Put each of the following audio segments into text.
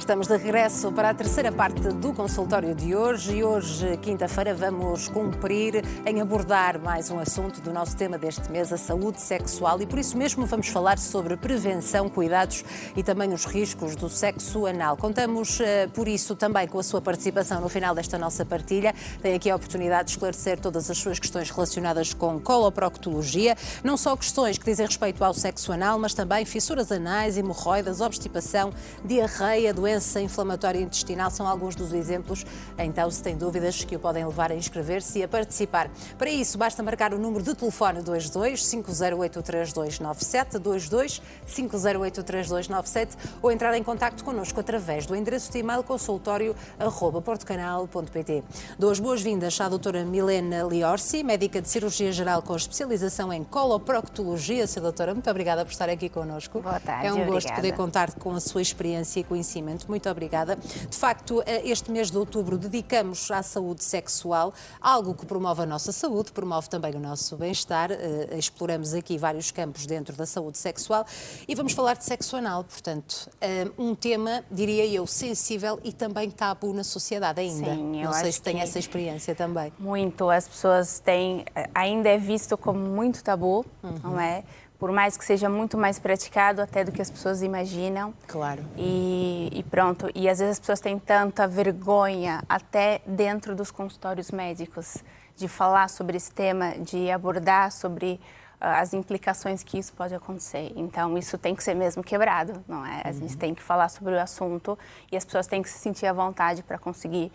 Estamos de regresso para a terceira parte do consultório de hoje e hoje, quinta-feira, vamos cumprir em abordar mais um assunto do nosso tema deste mês, a saúde sexual, e por isso mesmo vamos falar sobre prevenção, cuidados e também os riscos do sexo anal. Contamos, por isso, também com a sua participação no final desta nossa partilha. Tem aqui a oportunidade de esclarecer todas as suas questões relacionadas com coloproctologia, não só questões que dizem respeito ao sexo anal, mas também fissuras anais, hemorroidas, obstipação, diarreia, doença inflamatória intestinal, são alguns dos exemplos. Então, se tem dúvidas, que o podem levar a inscrever-se e a participar. Para isso, basta marcar o número de telefone 22 508 3297, 22 508 3297, ou entrar em contacto connosco através do endereço de e-mail consultório@portocanal.pt. Dou as boas-vindas à doutora Milena Liorsi, médica de cirurgia geral com especialização em coloproctologia. Sra. Doutora, muito obrigada por estar aqui connosco. Boa tarde, é um gosto obrigada. poder contar com a sua experiência e conhecimento. Muito obrigada. De facto, este mês de outubro dedicamos à saúde sexual, algo que promove a nossa saúde, promove também o nosso bem-estar. Exploramos aqui vários campos dentro da saúde sexual e vamos falar de sexo anal, portanto, um tema, diria eu, sensível e também tabu na sociedade ainda. Sim, não sei se tem essa experiência também. Muito, as pessoas têm, ainda é visto como muito tabu, não é? Por mais que seja muito mais praticado até do que as pessoas imaginam. Claro. E pronto, e às vezes as pessoas têm tanta vergonha, até dentro dos consultórios médicos, de falar sobre esse tema, de abordar sobre as implicações que isso pode acontecer. Então, isso tem que ser mesmo quebrado, não é? A gente tem que falar sobre o assunto e as pessoas têm que se sentir à vontade para conseguir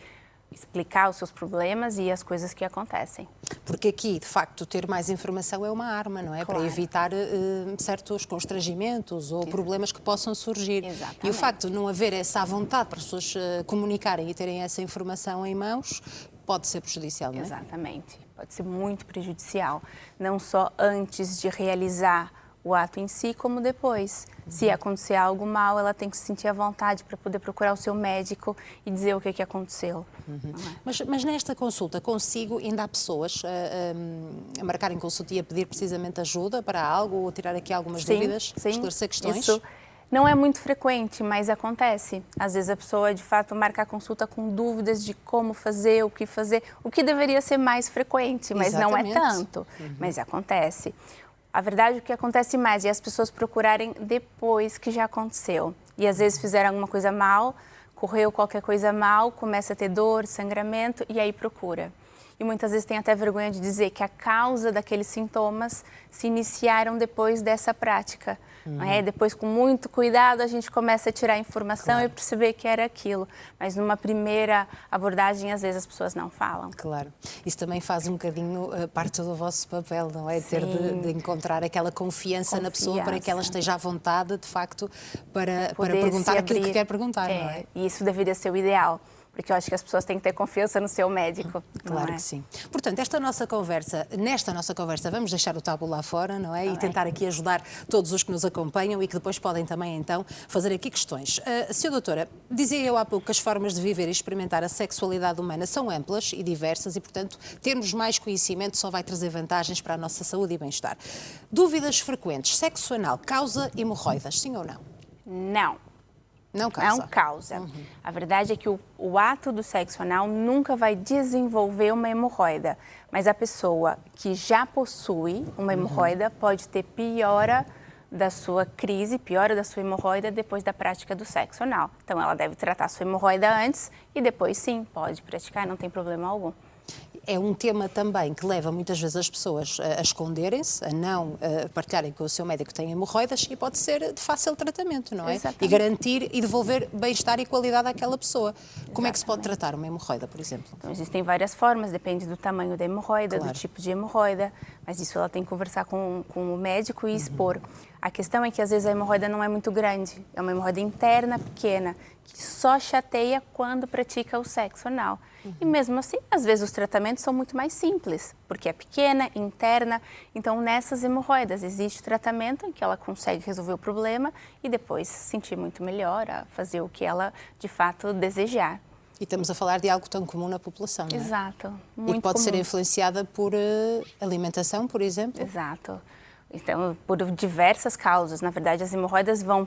explicar os seus problemas e as coisas que acontecem. Porque aqui, de facto, ter mais informação é uma arma, não é? Claro. Para evitar certos constrangimentos ou problemas que possam surgir. Exatamente. E o facto de não haver essa vontade para as pessoas comunicarem e terem essa informação em mãos pode ser prejudicial, não é? Exatamente. Pode ser muito prejudicial. Não só antes de realizar o ato em si, como depois. Se acontecer algo mal, ela tem que se sentir à vontade para poder procurar o seu médico e dizer o que aconteceu. Mas nesta consulta consigo, ainda há pessoas a marcarem consulta e a pedir precisamente ajuda para algo ou a tirar aqui algumas dúvidas, esclarecer questões? Isso não é muito frequente, mas acontece. Às vezes a pessoa, de fato, marca a consulta com dúvidas de como fazer, o que deveria ser mais frequente, mas Exatamente. não é tanto. Mas acontece. A verdade é que acontece mais, e as pessoas procurarem depois que já aconteceu. E às vezes fizeram alguma coisa mal, correu qualquer coisa mal, começa a ter dor, sangramento, e aí procura. E muitas vezes tem até vergonha de dizer que a causa daqueles sintomas se iniciaram depois dessa prática. Não é? Depois, com muito cuidado, a gente começa a tirar a informação e perceber que era aquilo. Mas numa primeira abordagem, às vezes as pessoas não falam. Claro. Isso também faz um bocadinho parte do vosso papel, não é? Ter de encontrar aquela confiança na pessoa para que ela esteja à vontade, de facto, para perguntar aquilo que quer perguntar, não é? E isso deveria ser o ideal. Porque eu acho que as pessoas têm que ter confiança no seu médico. Claro que sim. Portanto, nesta nossa conversa, vamos deixar o tabu lá fora, não é? E tentar aqui ajudar todos os que nos acompanham e que depois podem também, então, fazer aqui questões. Sra. Doutora, dizia eu há pouco que as formas de viver e experimentar a sexualidade humana são amplas e diversas e, portanto, termos mais conhecimento só vai trazer vantagens para a nossa saúde e bem-estar. Dúvidas frequentes. Sexo anal causa hemorroidas, sim ou não? Não. Não causa. Não causa. A verdade é que o ato do sexo anal nunca vai desenvolver uma hemorroida, mas a pessoa que já possui uma hemorroida pode ter piora da sua crise, piora da sua hemorroida depois da prática do sexo anal. Então ela deve tratar a sua hemorroida antes e depois sim, pode praticar, não tem problema algum. É um tema também que leva muitas vezes as pessoas a esconderem-se, a não partilharem com o seu médico que tem hemorroidas e pode ser de fácil tratamento, não é? Exatamente. E garantir e devolver bem-estar e qualidade àquela pessoa. Como é que se pode tratar uma hemorroida, por exemplo? Então, existem várias formas, depende do tamanho da hemorroida, Claro. do tipo de hemorroida, mas isso ela tem que conversar com o médico e expor. A questão é que às vezes a hemorroida não é muito grande, é uma hemorroida interna pequena, que só chateia quando pratica o sexo anal. E mesmo assim, às vezes os tratamentos são muito mais simples, porque é pequena, interna. Então, nessas hemorroidas existe tratamento em que ela consegue resolver o problema e depois se sentir muito melhor, a fazer o que ela de fato desejar. E estamos a falar de algo tão comum na população, não é? Exato. E Muito que pode ser comum. influenciada por alimentação, por exemplo? Exato. Então, por diversas causas. Na verdade, as hemorroidas vão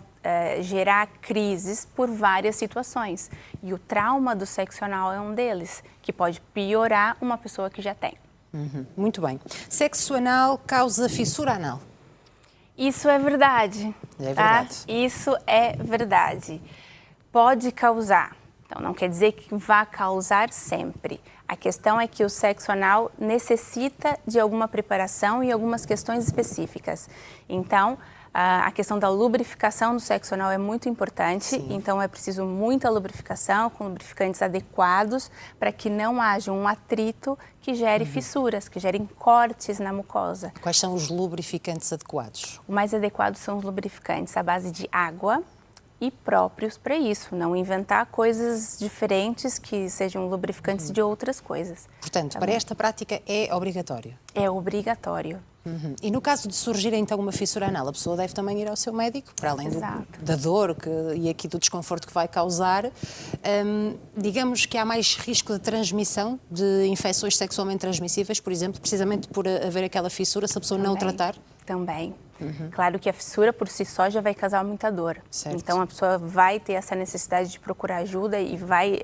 gerar crises por várias situações. E o trauma do sexo anal é um deles, que pode piorar uma pessoa que já tem. Muito bem. Sexo anal causa fissura anal? Isso é verdade. É verdade. Tá? Isso é verdade. Pode causar. Então, não quer dizer que vá causar sempre. A questão é que o sexo anal necessita de alguma preparação e algumas questões específicas. Então, a questão da lubrificação do sexo anal é muito importante. Sim. Então, é preciso muita lubrificação, com lubrificantes adequados, para que não haja um atrito que gere fissuras, que gerem cortes na mucosa. Quais são os lubrificantes adequados? O mais adequado são os lubrificantes à base de água, e próprios para isso, não inventar coisas diferentes que sejam lubrificantes de outras coisas. Portanto, para esta prática é obrigatório? É obrigatório. E no caso de surgir então uma fissura anal, a pessoa deve também ir ao seu médico, para além da dor e aqui do desconforto que vai causar. Digamos que há mais risco de transmissão de infecções sexualmente transmissíveis, por exemplo, precisamente por haver aquela fissura, se a pessoa não tratar? Também. Claro que a fissura por si só já vai causar muita dor. Certo. Então a pessoa vai ter essa necessidade de procurar ajuda e vai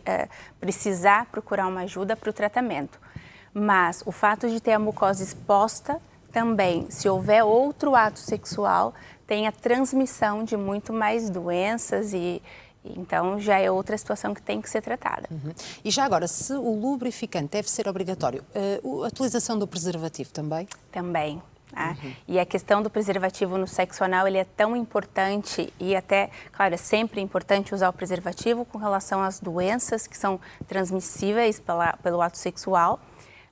precisar procurar uma ajuda para o tratamento. Mas o fato de ter a mucosa exposta também, se houver outro ato sexual, tem a transmissão de muito mais doenças e então já é outra situação que tem que ser tratada. E já agora, se o lubrificante deve ser obrigatório, a utilização do preservativo também? Também. E a questão do preservativo no sexo anal, ele é tão importante e até, claro, é sempre importante usar o preservativo com relação às doenças que são transmissíveis pelo ato sexual.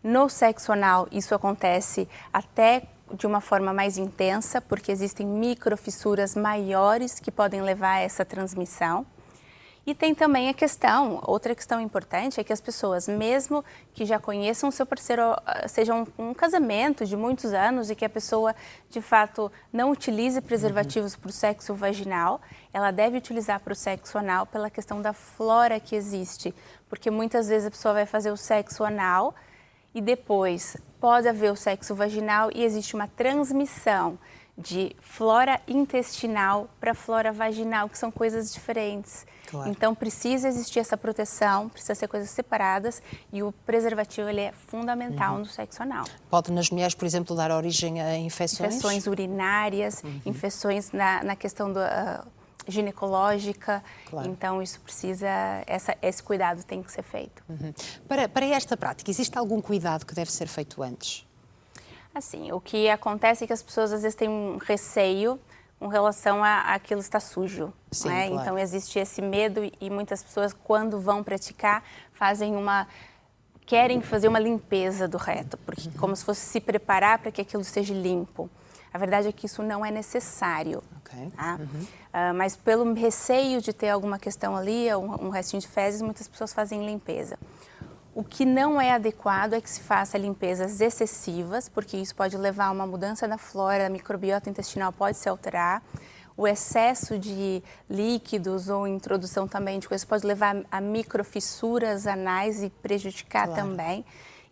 No sexo anal, isso acontece até de uma forma mais intensa, porque existem microfissuras maiores que podem levar a essa transmissão. E tem também outra questão importante é que as pessoas, mesmo que já conheçam o seu parceiro, seja um casamento de muitos anos e que a pessoa, de fato, não utilize preservativos para o sexo vaginal, ela deve utilizar para o sexo anal pela questão da flora que existe. Porque muitas vezes a pessoa vai fazer o sexo anal e depois pode haver o sexo vaginal e existe uma transmissão de flora intestinal para flora vaginal, que são coisas diferentes. Claro. Então, precisa existir essa proteção, precisa ser coisas separadas e o preservativo ele é fundamental no sexo anal. Pode, nas mulheres, por exemplo, dar origem a infecções? Infecções urinárias, infecções na questão ginecológica, claro. Então isso precisa, esse cuidado tem que ser feito. Para esta prática, existe algum cuidado que deve ser feito antes? Assim, o que acontece é que as pessoas às vezes têm um receio com relação a aquilo estar sujo, sim, né? Claro. Então existe esse medo e muitas pessoas quando vão praticar querem fazer uma limpeza do reto, porque como se fosse se preparar para que aquilo esteja limpo. A verdade é que isso não é necessário, tá? Mas pelo receio de ter alguma questão ali, um restinho de fezes, muitas pessoas fazem limpeza. O que não é adequado é que se faça limpezas excessivas, porque isso pode levar a uma mudança na flora, a microbiota intestinal pode se alterar. O excesso de líquidos ou introdução também de coisas pode levar a microfissuras anais e prejudicar também.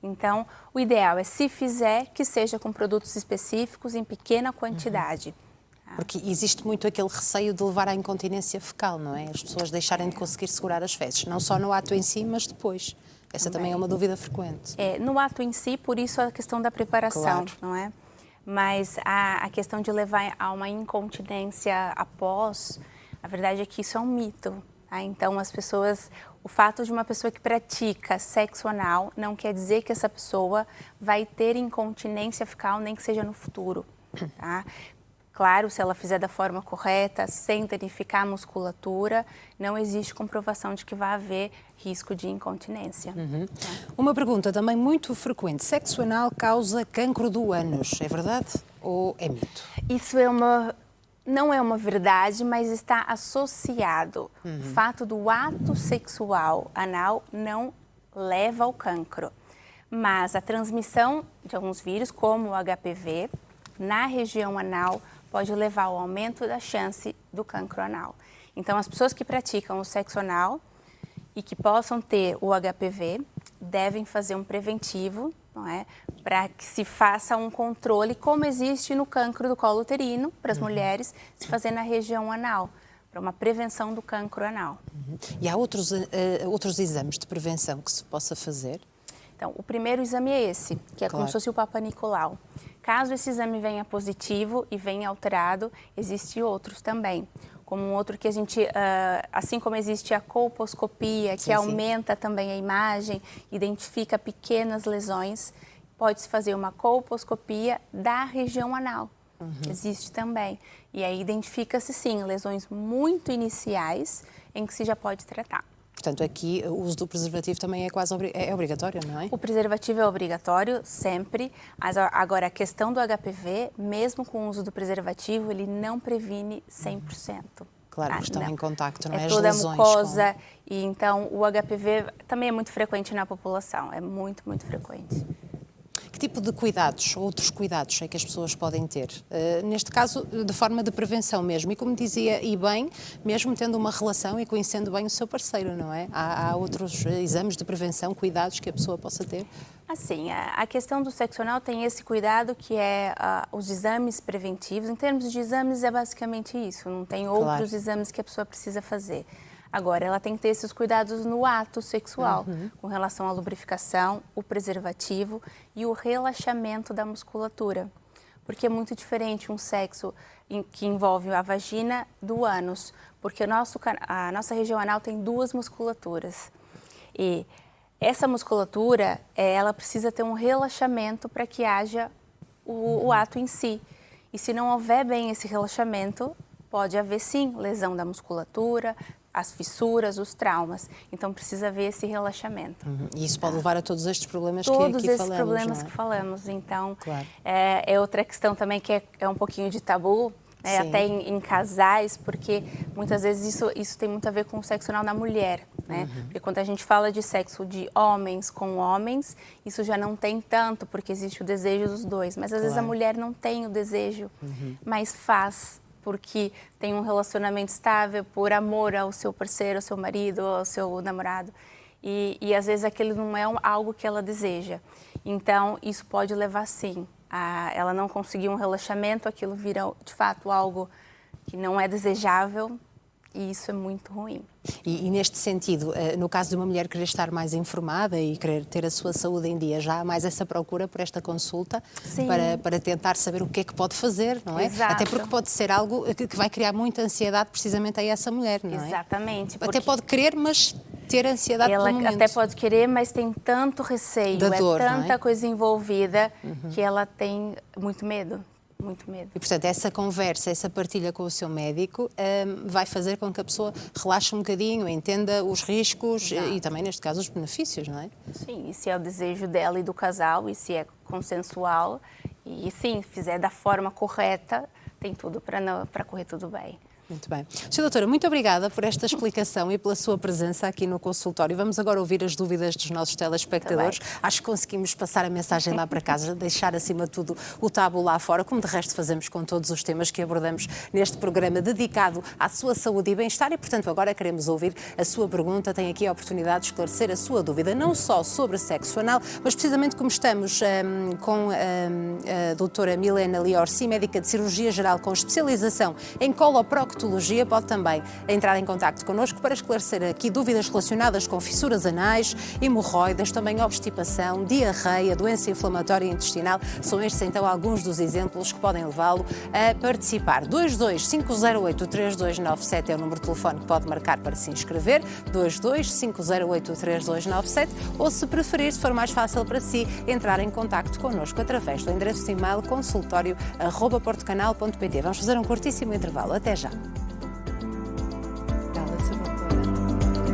Então, o ideal é, se fizer, que seja com produtos específicos em pequena quantidade. Porque existe muito aquele receio de levar à incontinência fecal, não é? As pessoas deixarem de conseguir segurar as fezes, não só no ato em si, mas depois. Essa também é uma dúvida frequente. No ato em si, por isso a questão da preparação, claro. Não é? Mas a questão de levar a uma incontinência após, a verdade é que isso é um mito. Tá? Então, o fato de uma pessoa que pratica sexo anal não quer dizer que essa pessoa vai ter incontinência fecal, nem que seja no futuro. Tá? Claro, se ela fizer da forma correta, sem danificar a musculatura, não existe comprovação de que vai haver risco de incontinência. Uma pergunta também muito frequente. Sexo anal causa cancro do ânus, é verdade ou é mito? Isso não é uma verdade, mas está associado. O fato do ato sexual anal não leva ao cancro. Mas a transmissão de alguns vírus, como o HPV, na região anal, pode levar ao aumento da chance do cancro anal. Então, as pessoas que praticam o sexo anal e que possam ter o HPV devem fazer um preventivo, não é? Para que se faça um controle, como existe no cancro do colo uterino, para as mulheres, se fazer na região anal, para uma prevenção do cancro anal. E há outros exames de prevenção que se possa fazer? Então, o primeiro exame é esse, que é como se fosse o Papa Nicolau. Caso esse exame venha positivo e venha alterado, existem outros também. Como um outro que a gente, assim como existe a colposcopia, que aumenta também a imagem, identifica pequenas lesões, pode-se fazer uma colposcopia da região anal. Existe também. E aí identifica-se, sim, lesões muito iniciais em que se já pode tratar. Portanto, aqui o uso do preservativo também é quase obrigatório, não é? O preservativo é obrigatório, sempre. Mas agora, a questão do HPV, mesmo com o uso do preservativo, ele não previne 100%. Claro, porque estão em contacto, não é? É As toda a lesões mucosa. E então, o HPV também é muito frequente na população. É muito, muito frequente. Que tipo de cuidados, outros cuidados é que as pessoas podem ter? Neste caso, de forma de prevenção mesmo. E como dizia, e bem, mesmo tendo uma relação e conhecendo bem o seu parceiro, não é? Há outros exames de prevenção, cuidados que a pessoa possa ter? Assim, a questão do sexo anal tem esse cuidado que é os exames preventivos. Em termos de exames, é basicamente isso. Não tem outros exames que a pessoa precisa fazer. Agora, ela tem que ter esses cuidados no ato sexual, com relação à lubrificação, o preservativo e o relaxamento da musculatura. Porque é muito diferente um sexo que envolve a vagina do ânus, porque a nossa região anal tem duas musculaturas. E essa musculatura, ela precisa ter um relaxamento para que haja o ato em si. E se não houver bem esse relaxamento, pode haver sim lesão da musculatura, as fissuras, os traumas. Então, precisa haver esse relaxamento. E isso pode levar a todos estes problemas que aqui falamos, todos esses problemas que falamos. Então, claro. É outra questão também que é um pouquinho de tabu, até em casais, porque muitas vezes isso tem muito a ver com o sexo anal na mulher, né? Porque quando a gente fala de sexo de homens com homens, isso já não tem tanto, porque existe o desejo dos dois. Mas às vezes a mulher não tem o desejo, mas faz, porque tem um relacionamento estável, por amor ao seu parceiro, ao seu marido, ao seu namorado. E às vezes aquilo não é algo que ela deseja. Então, isso pode levar, sim, a ela não conseguir um relaxamento, aquilo vira, de fato, algo que não é desejável. E isso é muito ruim. E neste sentido, no caso de uma mulher querer estar mais informada e querer ter a sua saúde em dia, já há mais essa procura por esta consulta para tentar saber o que é que pode fazer, não é? Exato. Até porque pode ser algo que vai criar muita ansiedade precisamente a essa mulher, não é? Exatamente. Até pode querer, mas ter ansiedade pelo momento. Ela até pode querer, mas tem tanto receio, da dor, tanta coisa envolvida que ela tem muito medo. Muito medo. E, portanto, essa conversa, essa partilha com o seu médico vai fazer com que a pessoa relaxe um bocadinho, entenda os riscos e também, neste caso, os benefícios, não é? Sim, e se é o desejo dela e do casal, e se é consensual, e sim, fizer da forma correta, tem tudo para correr tudo bem. Muito bem. Sra. Doutora, muito obrigada por esta explicação e pela sua presença aqui no consultório. Vamos agora ouvir as dúvidas dos nossos telespectadores. Acho que conseguimos passar a mensagem lá para casa, deixar acima de tudo o tabu lá fora, como de resto fazemos com todos os temas que abordamos neste programa dedicado à sua saúde e bem-estar e, portanto, agora queremos ouvir a sua pergunta. Tem aqui a oportunidade de esclarecer a sua dúvida, não só sobre sexo anal, mas precisamente como estamos com a doutora Milena Liorsi, médica de cirurgia geral com especialização em coloproctologia, pode também entrar em contacto connosco para esclarecer aqui dúvidas relacionadas com fissuras anais, hemorroidas, também obstipação, diarreia, doença inflamatória intestinal. São estes então alguns dos exemplos que podem levá-lo a participar. 22-508-3297 é o número de telefone que pode marcar para se inscrever, 22-508-3297, ou se preferir, se for mais fácil para si, entrar em contacto connosco através do endereço de e-mail consultório@portocanal.pt. Vamos fazer um curtíssimo intervalo. Até já.